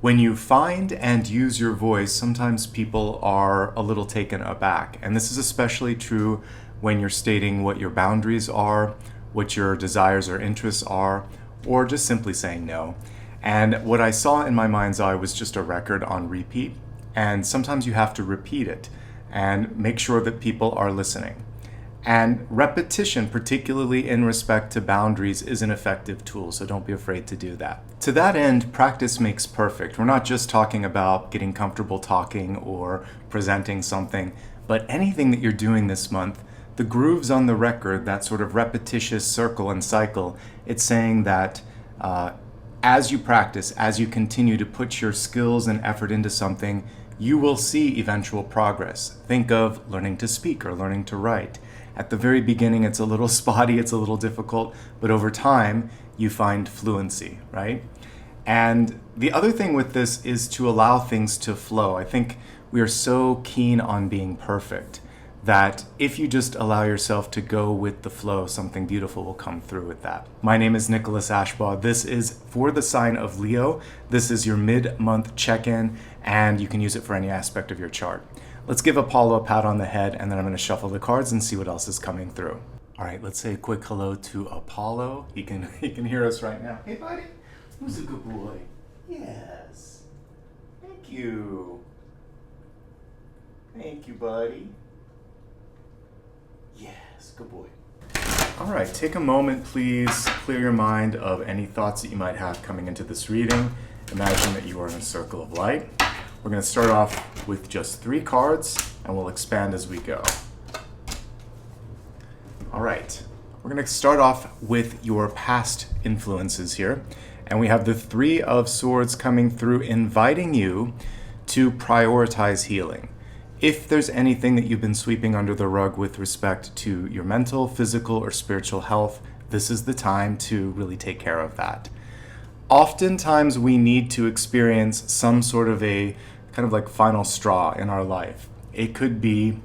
When you find and use your voice, sometimes people are a little taken aback. And this is especially true when you're stating what your boundaries are, what your desires or interests are, or just simply saying no. And what I saw in my mind's eye was just a record on repeat. And sometimes you have to repeat it and make sure that people are listening. And repetition, particularly in respect to boundaries, is an effective tool, so don't be afraid to do that. To that end, practice makes perfect. We're not just talking about getting comfortable talking or presenting something, but anything that you're doing this month, the grooves on the record, that sort of repetitious circle and cycle, it's saying that as you practice, as you continue to put your skills and effort into something, you will see eventual progress. Think of learning to speak or learning to write. At the very beginning, it's a little spotty, it's a little difficult, but over time, you find fluency, right? And the other thing with this is to allow things to flow. I think we are so keen on being perfect that if you just allow yourself to go with the flow, something beautiful will come through with that. My name is Nicholas Ashbaugh. This is for the sign of Leo. This is your mid-month check-in, and you can use it for any aspect of your chart. Let's give Apollo a pat on the head, and then I'm going to shuffle the cards and see what else is coming through. All right, let's say a quick hello to Apollo. He can hear us right now. Hey, buddy. Who's a good boy? Yes. Thank you. Thank you, buddy. Yes, good boy. All right, take a moment, please. Clear your mind of any thoughts that you might have coming into this reading. Imagine that you are in a circle of light. We're going to start off with just 3 cards, and we'll expand as we go. All right, we're going to start off with your past influences here, and we have the 3 of Swords coming through, inviting you to prioritize healing. If there's anything that you've been sweeping under the rug with respect to your mental, physical, or spiritual health, this is the time to really take care of that. Oftentimes we need to experience some sort of a kind of like final straw in our life. It could be,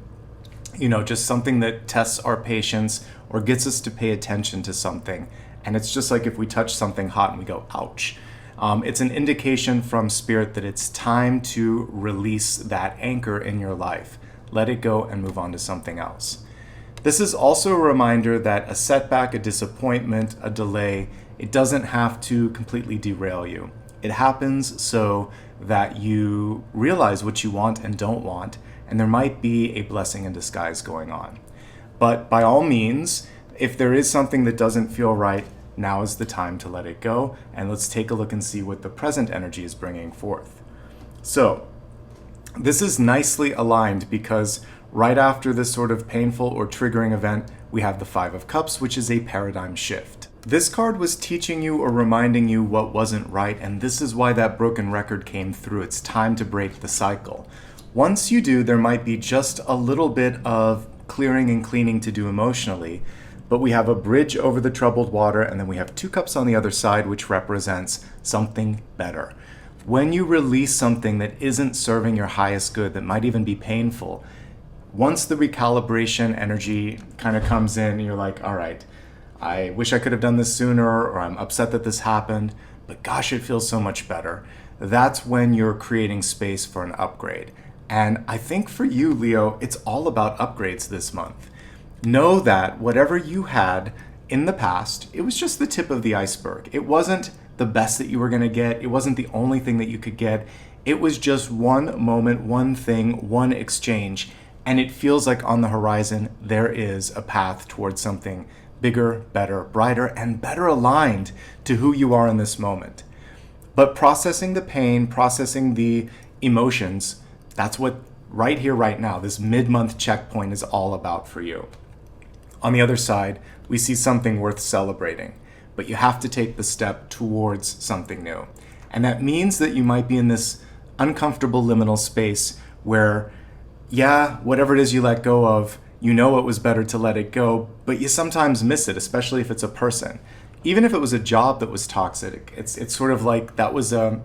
just something that tests our patience or gets us to pay attention to something. And it's just like if we touch something hot and we go, ouch. It's an indication from spirit that it's time to release that anchor in your life. Let it go and move on to something else. This is also a reminder that a setback, a disappointment, a delay, it doesn't have to completely derail you. It happens so that you realize what you want and don't want, and there might be a blessing in disguise going on. But by all means, if there is something that doesn't feel right, now is the time to let it go, and let's take a look and see what the present energy is bringing forth. So, this is nicely aligned because right after this sort of painful or triggering event, we have the 5 of Cups, which is a paradigm shift. This card was teaching you or reminding you what wasn't right, and this is why that broken record came through. It's time to break the cycle. Once you do, there might be just a little bit of clearing and cleaning to do emotionally, but we have a bridge over the troubled water, and then we have 2 cups on the other side, which represents something better. When you release something that isn't serving your highest good, that might even be painful, once the recalibration energy kind of comes in, you're like, all right, I wish I could have done this sooner, or I'm upset that this happened, but gosh, it feels so much better. That's when you're creating space for an upgrade. And I think for you, Leo, it's all about upgrades this month. Know that whatever you had in the past, it was just the tip of the iceberg. It wasn't the best that you were going to get. It wasn't the only thing that you could get. It was just one moment, one thing, one exchange. And it feels like on the horizon, there is a path towards something bigger, better, brighter, and better aligned to who you are in this moment. But processing the pain, processing the emotions, that's what right here, right now, this mid-month checkpoint is all about for you. On the other side, we see something worth celebrating, but you have to take the step towards something new. And that means that you might be in this uncomfortable liminal space where, whatever it is you let go of, you know it was better to let it go, but you sometimes miss it, especially if it's a person. Even if it was a job that was toxic, it's sort of like that was a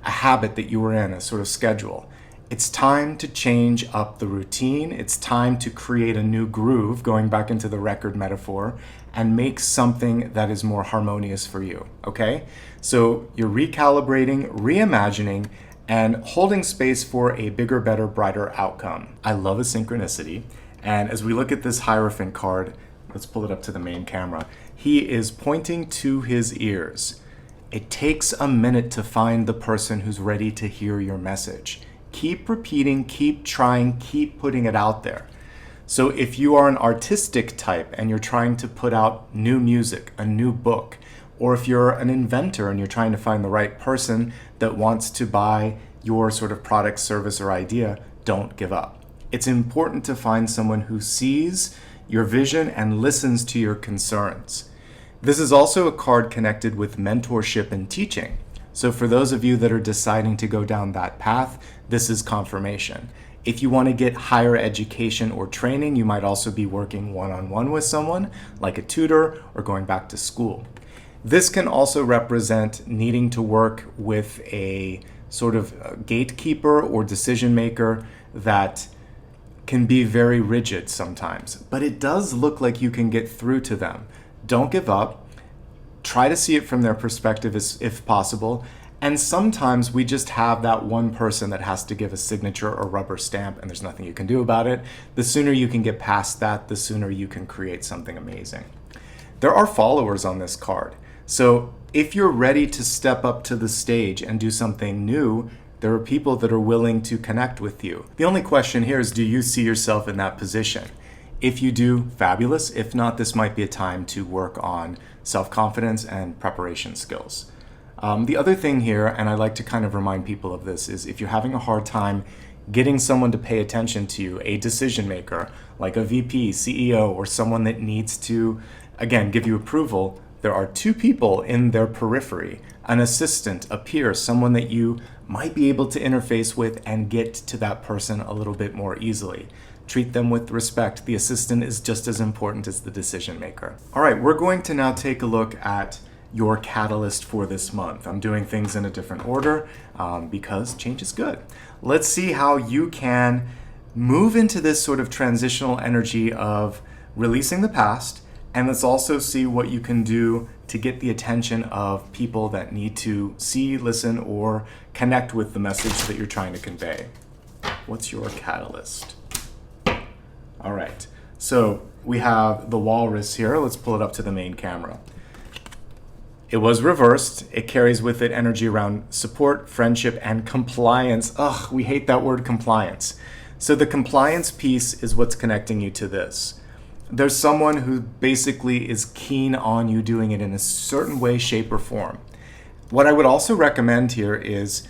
habit that you were in, a sort of schedule. It's time to change up the routine. It's time to create a new groove, going back into the record metaphor, and make something that is more harmonious for you, okay? So you're recalibrating, reimagining, and holding space for a bigger, better, brighter outcome. I love a synchronicity. And as we look at this Hierophant card, let's pull it up to the main camera. He is pointing to his ears. It takes a minute to find the person who's ready to hear your message. Keep repeating, keep trying, keep putting it out there. So if you are an artistic type and you're trying to put out new music, a new book, or if you're an inventor and you're trying to find the right person that wants to buy your sort of product, service, or idea, don't give up. It's important to find someone who sees your vision and listens to your concerns. This is also a card connected with mentorship and teaching. So for those of you that are deciding to go down that path, this is confirmation. If you want to get higher education or training, you might also be working one-on-one with someone, like a tutor or going back to school. This can also represent needing to work with a sort of gatekeeper or decision maker that can be very rigid sometimes, but it does look like you can get through to them. Don't give up. Try to see it from their perspective if possible. And sometimes we just have that one person that has to give a signature or rubber stamp, and there's nothing you can do about it. The sooner you can get past that, the sooner you can create something amazing. There are followers on this card. So if you're ready to step up to the stage and do something new, there are people that are willing to connect with you. The only question here is, do you see yourself in that position? If you do, fabulous. If not, this might be a time to work on self-confidence and preparation skills. The other thing here, and I like to kind of remind people of this, is if you're having a hard time getting someone to pay attention to you, a decision maker, like a VP, CEO, or someone that needs to, again, give you approval, there are two people in their periphery, an assistant, a peer, someone that you might be able to interface with and get to that person a little bit more easily. Treat them with respect. The assistant is just as important as the decision maker. All right, we're going to now take a look at your catalyst for this month. I'm doing things in a different order because change is good. Let's see how you can move into this sort of transitional energy of releasing the past, and let's also see what you can do to get the attention of people that need to see, listen, or connect with the message that you're trying to convey. What's your catalyst? All right, so we have the walrus here. Let's pull it up to the main camera. It was reversed. It carries with it energy around support, friendship, and compliance. Ugh, we hate that word compliance. So the compliance piece is what's connecting you to this. There's someone who basically is keen on you doing it in a certain way, shape, or form. What I would also recommend here is,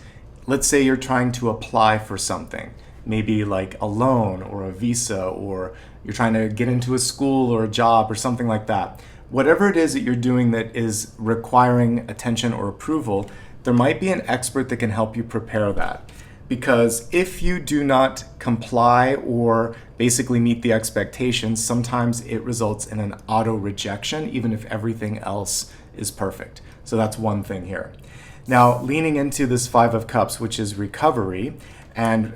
let's say you're trying to apply for something, maybe like a loan or a visa, or you're trying to get into a school or a job or something like that. Whatever it is that you're doing that is requiring attention or approval, there might be an expert that can help you prepare that. Because if you do not comply or basically meet the expectations, sometimes it results in an auto rejection, even if everything else is perfect. So that's one thing here. Now, leaning into this Five of Cups, which is recovery, and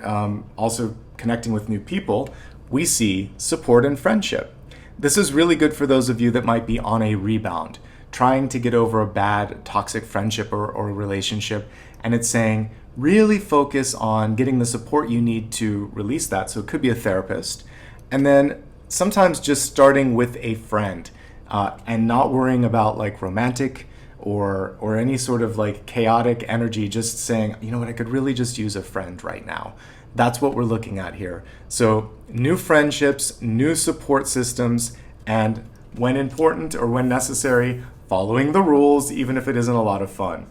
also connecting with new people, we see support and friendship. This is really good for those of you that might be on a rebound, trying to get over a bad, toxic friendship or relationship, and it's saying, really focus on getting the support you need to release that. So it could be a therapist. And then sometimes just starting with a friend and not worrying about like romantic or any sort of like chaotic energy, just saying, you know what, I could really just use a friend right now. That's what we're looking at here. So new friendships, new support systems, and when important or when necessary, following the rules, even if it isn't a lot of fun.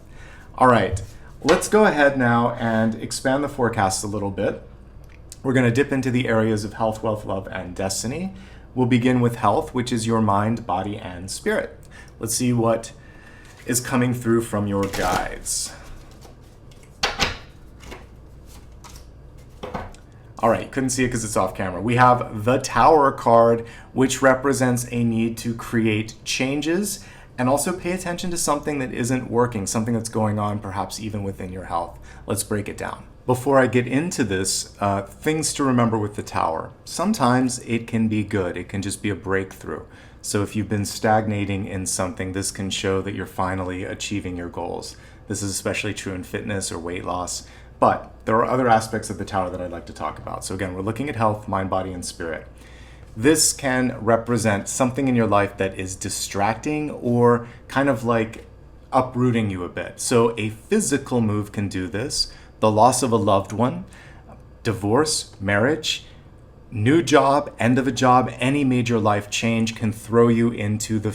All right. Let's go ahead now and expand the forecast a little bit. We're going to dip into the areas of health, wealth, love, and destiny. We'll begin with health, which is your mind, body, and spirit. Let's see what is coming through from your guides. All right, couldn't see it because it's off camera. We have the Tower card, which represents a need to create changes And also pay attention to something that isn't working, something that's going on perhaps even within your health. Let's break it down. Before I get into this, things to remember with the Tower. Sometimes it can be good. It can just be a breakthrough. So if you've been stagnating in something, this can show that you're finally achieving your goals. This is especially true in fitness or weight loss. But there are other aspects of the Tower that I'd like to talk about. So again, we're looking at health, mind, body, and spirit. This can represent something in your life that is distracting or kind of like uprooting you a bit. So a physical move can do this. The loss of a loved one, divorce, marriage, new job, end of a job, any major life change can throw you into the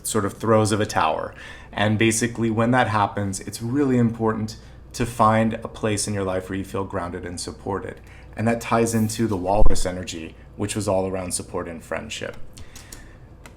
sort of throes of a tower. And basically when that happens, it's really important to find a place in your life where you feel grounded and supported. And that ties into the walrus energy, which was all around support and friendship.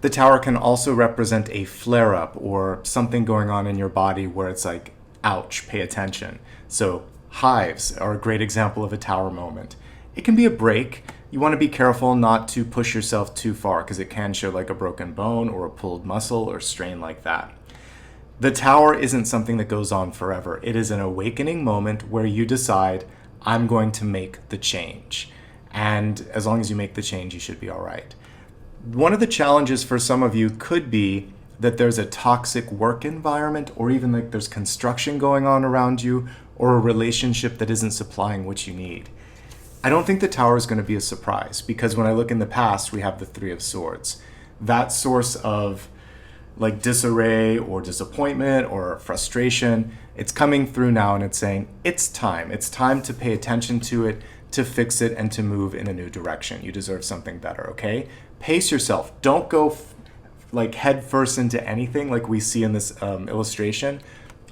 The Tower can also represent a flare-up or something going on in your body where it's like, ouch, pay attention. So hives are a great example of a Tower moment. It can be a break. You want to be careful not to push yourself too far because it can show like a broken bone or a pulled muscle or strain like that. The Tower isn't something that goes on forever. It is an awakening moment where you decide, I'm going to make the change. And as long as you make the change, you should be all right. One of the challenges for some of you could be that there's a toxic work environment or even like there's construction going on around you or a relationship that isn't supplying what you need. I don't think the Tower is going to be a surprise because when I look in the past, we have the Three of Swords. That source of like disarray or disappointment or frustration, it's coming through now and it's saying, it's time. It's time to pay attention to it, to fix it, and to move in a new direction. You deserve something better, okay? Pace yourself. Don't go like head first into anything like we see in this illustration.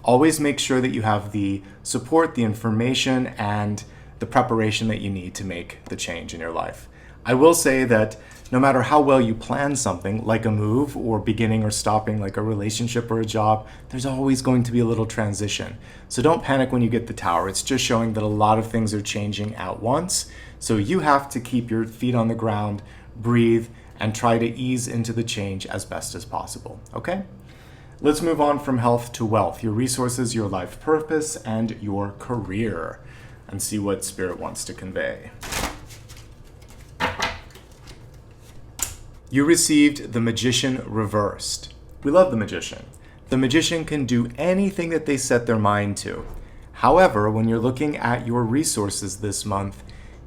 Always make sure that you have the support, the information, and the preparation that you need to make the change in your life. I will say that no matter how well you plan something, like a move or beginning or stopping like a relationship or a job, there's always going to be a little transition. So don't panic when you get the Tower. It's just showing that a lot of things are changing at once. So you have to keep your feet on the ground, breathe, and try to ease into the change as best as possible, okay? Let's move on from health to wealth, your resources, your life purpose, and your career, and see what Spirit wants to convey. You received the Magician reversed. We love the Magician. The Magician can do anything that they set their mind to. However, when you're looking at your resources this month,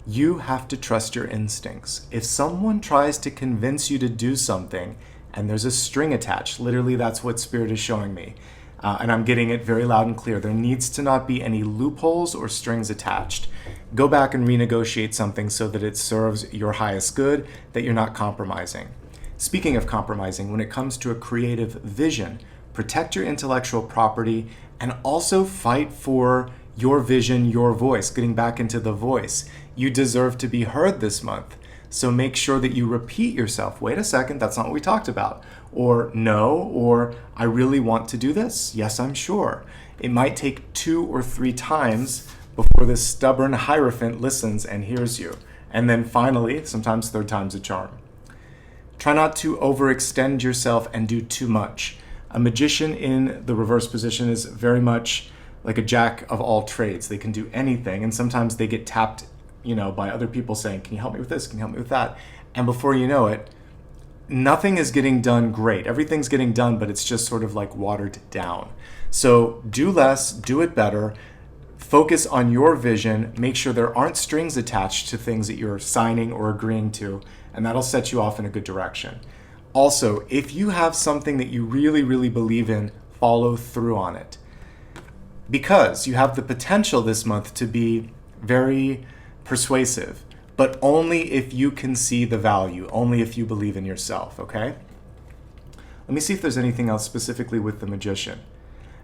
you have to trust your instincts. If someone tries to convince you to do something and there's a string attached, literally that's what Spirit is showing me, and I'm getting it very loud and clear, there needs to not be any loopholes or strings attached. Go back and renegotiate something so that it serves your highest good, that you're not compromising. Speaking of compromising, when it comes to a creative vision, protect your intellectual property and also fight for your vision, your voice, getting back into the voice. You deserve to be heard this month. So make sure that you repeat yourself. Wait a second, that's not what we talked about. Or no, or I really want to do this. Yes, I'm sure. It might take 2 or 3 times before this stubborn Hierophant listens and hears you. And then finally, sometimes 3rd time's a charm. Try not to overextend yourself and do too much. A magician in the reverse position is very much like a jack of all trades. They can do anything, and sometimes they get tapped, by other people saying, can you help me with this? Can you help me with that? And before you know it, nothing is getting done great. Everything's getting done, but it's just sort of like watered down. So do less, do it better. Focus on your vision. Make sure there aren't strings attached to things that you're signing or agreeing to, and that'll set you off in a good direction. Also, if you have something that you really, really believe in, follow through on it. Because you have the potential this month to be very persuasive, but only if you can see the value, only if you believe in yourself, okay? Let me see if there's anything else specifically with the Magician.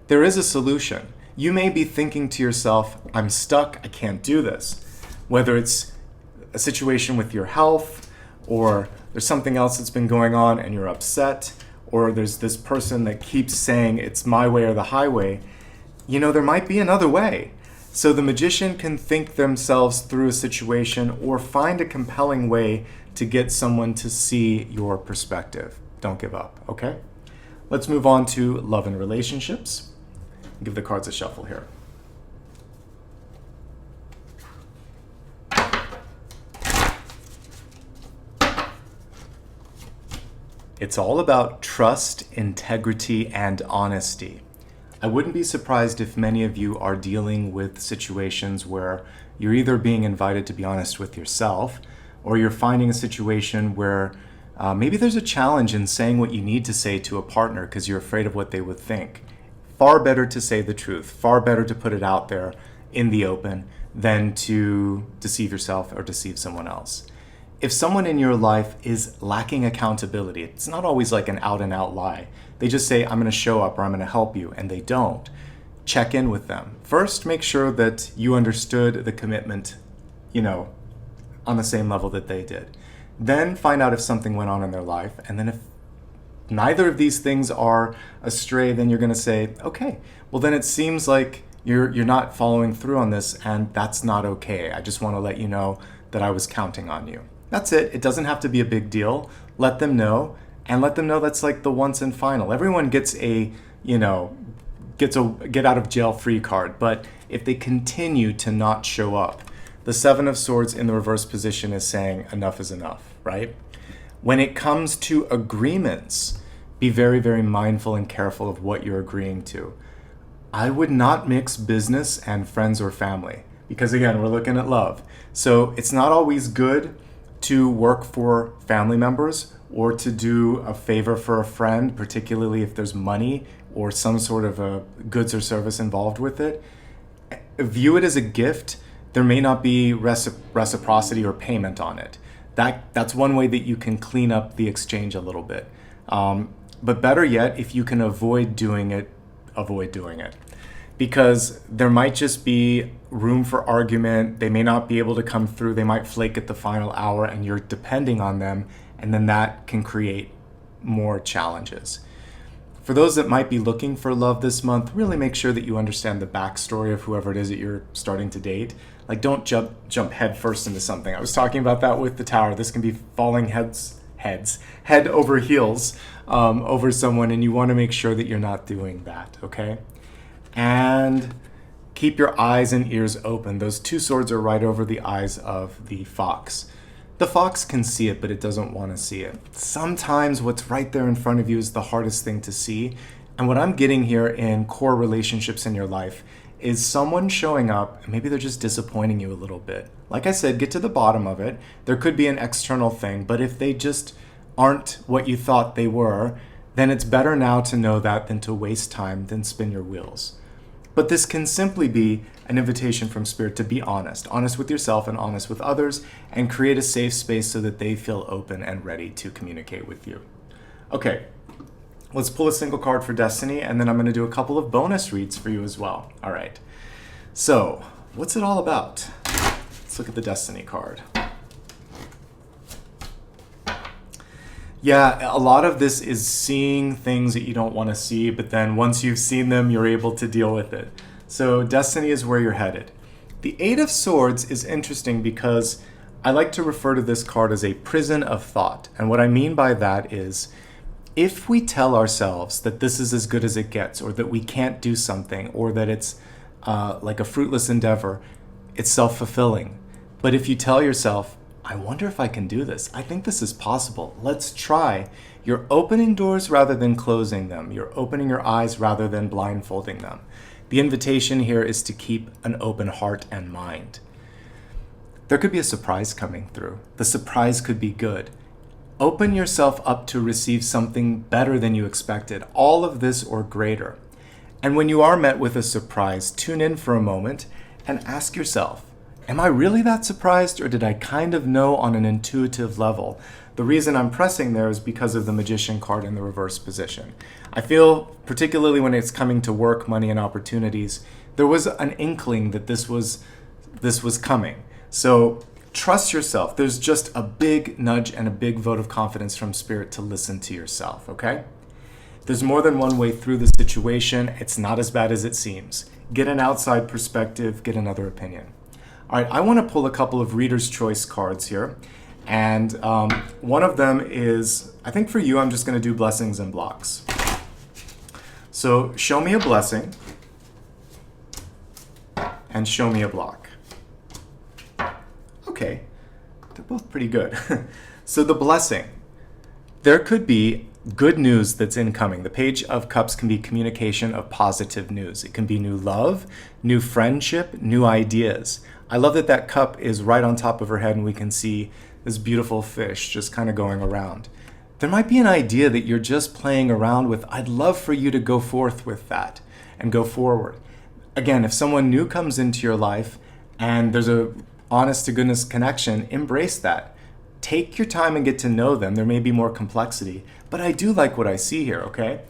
There is a solution. You may be thinking to yourself, I'm stuck, I can't do this. Whether it's a situation with your health, or there's something else that's been going on and you're upset, or there's this person that keeps saying it's my way or the highway, there might be another way. So the Magician can think themselves through a situation or find a compelling way to get someone to see your perspective. Don't give up, okay? Let's move on to love and relationships. Give the cards a shuffle here. It's all about trust, integrity, and honesty. I wouldn't be surprised if many of you are dealing with situations where you're either being invited to be honest with yourself, or you're finding a situation where maybe there's a challenge in saying what you need to say to a partner because you're afraid of what they would think. Far better to say the truth, far better to put it out there in the open than to deceive yourself or deceive someone else. If someone in your life is lacking accountability, it's not always like an out and out lie. They just say, I'm going to show up or I'm going to help you, and they don't. Check in with them. First, make sure that you understood the commitment, on the same level that they did. Then find out if something went on in their life. And then if neither of these things are astray, then you're going to say, okay, well then it seems like you're not following through on this, and that's not okay. I just want to let you know that I was counting on you. That's it. It doesn't have to be a big deal. Let them know, and let them know that's like the once and final. Everyone gets a get out of jail free card, but if they continue to not show up, the Seven of Swords in the reverse position is saying enough is enough, right? When it comes to agreements, be very, very mindful and careful of what you're agreeing to. I would not mix business and friends or family because, again, we're looking at love. So it's not always good to work for family members or to do a favor for a friend, particularly if there's money or some sort of a goods or service involved with it. View it as a gift. There may not be reciprocity or payment on it. That's one way that you can clean up the exchange a little bit. But better yet, if you can avoid doing it, avoid doing it. Because there might just be room for argument. They may not be able to come through. They might flake at the final hour and you're depending on them. And then that can create more challenges. For those that might be looking for love this month, really make sure that you understand the backstory of whoever it is that you're starting to date. Like, don't jump head first into something. I was talking about that with the Tower. This can be falling head over heels over someone, and you want to make sure that you're not doing that, okay? And keep your eyes and ears open. Those two swords are right over the eyes of the fox. The fox can see it, but it doesn't want to see it. Sometimes what's right there in front of you is the hardest thing to see. And what I'm getting here in core relationships in your life is someone showing up, and maybe they're just disappointing you a little bit. Like I said, get to the bottom of it. There could be an external thing, but if they just aren't what you thought they were, then it's better now to know that than to waste time, than spin your wheels. But this can simply be an invitation from Spirit to be honest with yourself and honest with others, and create a safe space so that they feel open and ready to communicate with you. Okay, let's pull a single card for Destiny, and then I'm going to do a couple of bonus reads for you as well. All right, so what's it all about? Let's look at the Destiny card. Yeah, a lot of this is seeing things that you don't want to see, but then once you've seen them, you're able to deal with it. So Destiny is where you're headed. The Eight of Swords is interesting because I like to refer to this card as a prison of thought. And what I mean by that is, if we tell ourselves that this is as good as it gets, or that we can't do something, or that it's like a fruitless endeavor, it's self-fulfilling. But if you tell yourself, I wonder if I can do this. I think this is possible. Let's try. You're opening doors rather than closing them. You're opening your eyes rather than blindfolding them. The invitation here is to keep an open heart and mind. There could be a surprise coming through. The surprise could be good. Open yourself up to receive something better than you expected. All of this or greater. And when you are met with a surprise, tune in for a moment and ask yourself, am I really that surprised, or did I kind of know on an intuitive level? The reason I'm pressing there is because of the Magician card in the reverse position. I feel, particularly when it's coming to work, money, and opportunities, there was an inkling that this was coming. So trust yourself. There's just a big nudge and a big vote of confidence from Spirit to listen to yourself, okay? There's more than one way through the situation. It's not as bad as it seems. Get an outside perspective, get another opinion. All right, I want to pull a couple of Reader's Choice cards here. And one of them is, I think for you, I'm just going to do Blessings and Blocks. So show me a blessing and show me a block. Okay, they're both pretty good. So the blessing, there could be good news that's incoming. The Page of Cups can be communication of positive news. It can be new love, new friendship, new ideas. I love that that cup is right on top of her head and we can see this beautiful fish just kind of going around. There might be an idea that you're just playing around with. I'd love for you to go forth with that and go forward. Again, if someone new comes into your life and there's a honest to goodness connection, embrace that. Take your time and get to know them. There may be more complexity, but I do like what I see here, okay?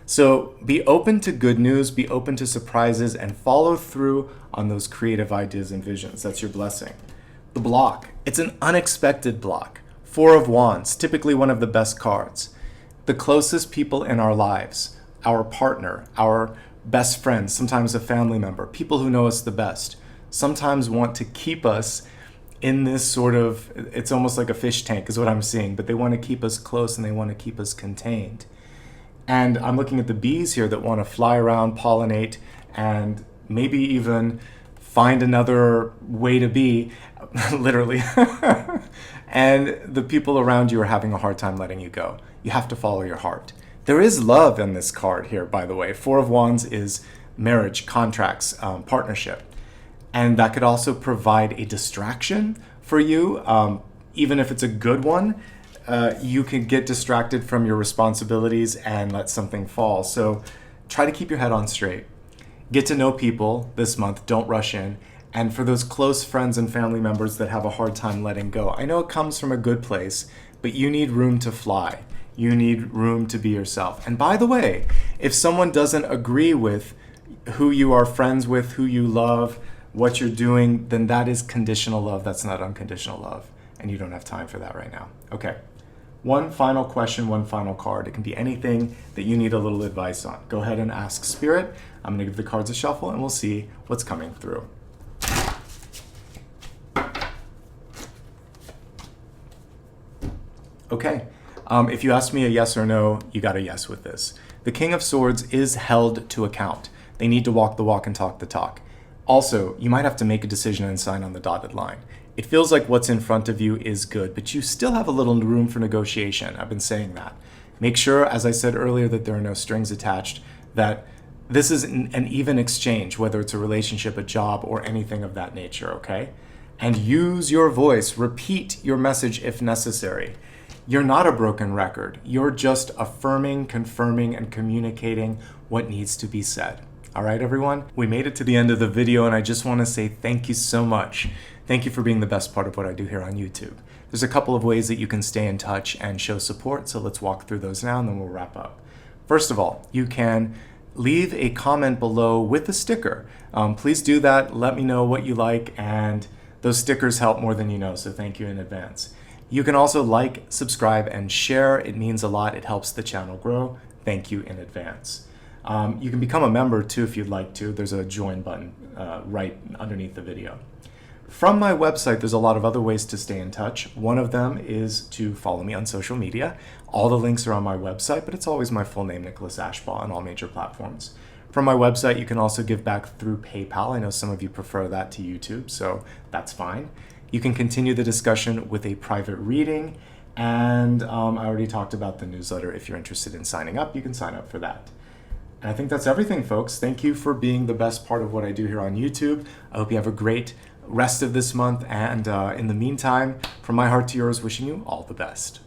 So be open to good news, be open to surprises, and follow through on those creative ideas and visions. That's your blessing. The block, it's an unexpected block. Four of Wands, typically one of the best cards. The closest people in our lives, our partner, our best friends, sometimes a family member, people who know us the best, sometimes want to keep us in this sort of, it's almost like a fish tank is what I'm seeing, but they want to keep us close and they want to keep us contained. And I'm looking at the bees here that want to fly around, pollinate, and maybe even find another way to be, literally. And the people around you are having a hard time letting you go. You have to follow your heart. There is love in this card here, by the way. Four of Wands is marriage, contracts, partnership. And that could also provide a distraction for you. Even if it's a good one, you can get distracted from your responsibilities and let something fall. So try to keep your head on straight. Get to know people this month. Don't rush in. And for those close friends and family members that have a hard time letting go, I know it comes from a good place, but you need room to fly. You need room to be yourself. And by the way, if someone doesn't agree with who you are friends with, who you love, what you're doing, then that is conditional love. That's not unconditional love. And you don't have time for that right now. Okay. One final question, one final card. It can be anything that you need a little advice on. Go ahead and ask Spirit. I'm going to give the cards a shuffle and we'll see what's coming through. Okay. If you asked me a yes or no, you got a yes with this. The King of Swords is held to account. They need to walk the walk and talk the talk. Also, you might have to make a decision and sign on the dotted line. It feels like what's in front of you is good, but you still have a little room for negotiation. I've been saying that. Make sure, as I said earlier, that there are no strings attached, that this is an even exchange, whether it's a relationship, a job, or anything of that nature, okay? And use your voice. Repeat your message if necessary. You're not a broken record. You're just affirming, confirming, and communicating what needs to be said. All right, everyone, we made it to the end of the video, and I just want to say thank you so much. Thank you for being the best part of what I do here on YouTube. There's a couple of ways that you can stay in touch and show support, so let's walk through those now, and then we'll wrap up. First of all, you can leave a comment below with a sticker. Please do that. Let me know what you like, and those stickers help more than you know, so thank you in advance. You can also like, subscribe, and share. It means a lot. It helps the channel grow. Thank you in advance. You can become a member too if you'd like to. There's a join button right underneath the video. From my website, there's a lot of other ways to stay in touch. One of them is to follow me on social media. All the links are on my website, but it's always my full name, Nicholas Ashbaugh, on all major platforms. From my website, you can also give back through PayPal. I know some of you prefer that to YouTube, so that's fine. You can continue the discussion with a private reading, and I already talked about the newsletter. If you're interested in signing up, you can sign up for that. And I think that's everything, folks. Thank you for being the best part of what I do here on YouTube. I hope you have a great rest of this month. And in the meantime, from my heart to yours, wishing you all the best.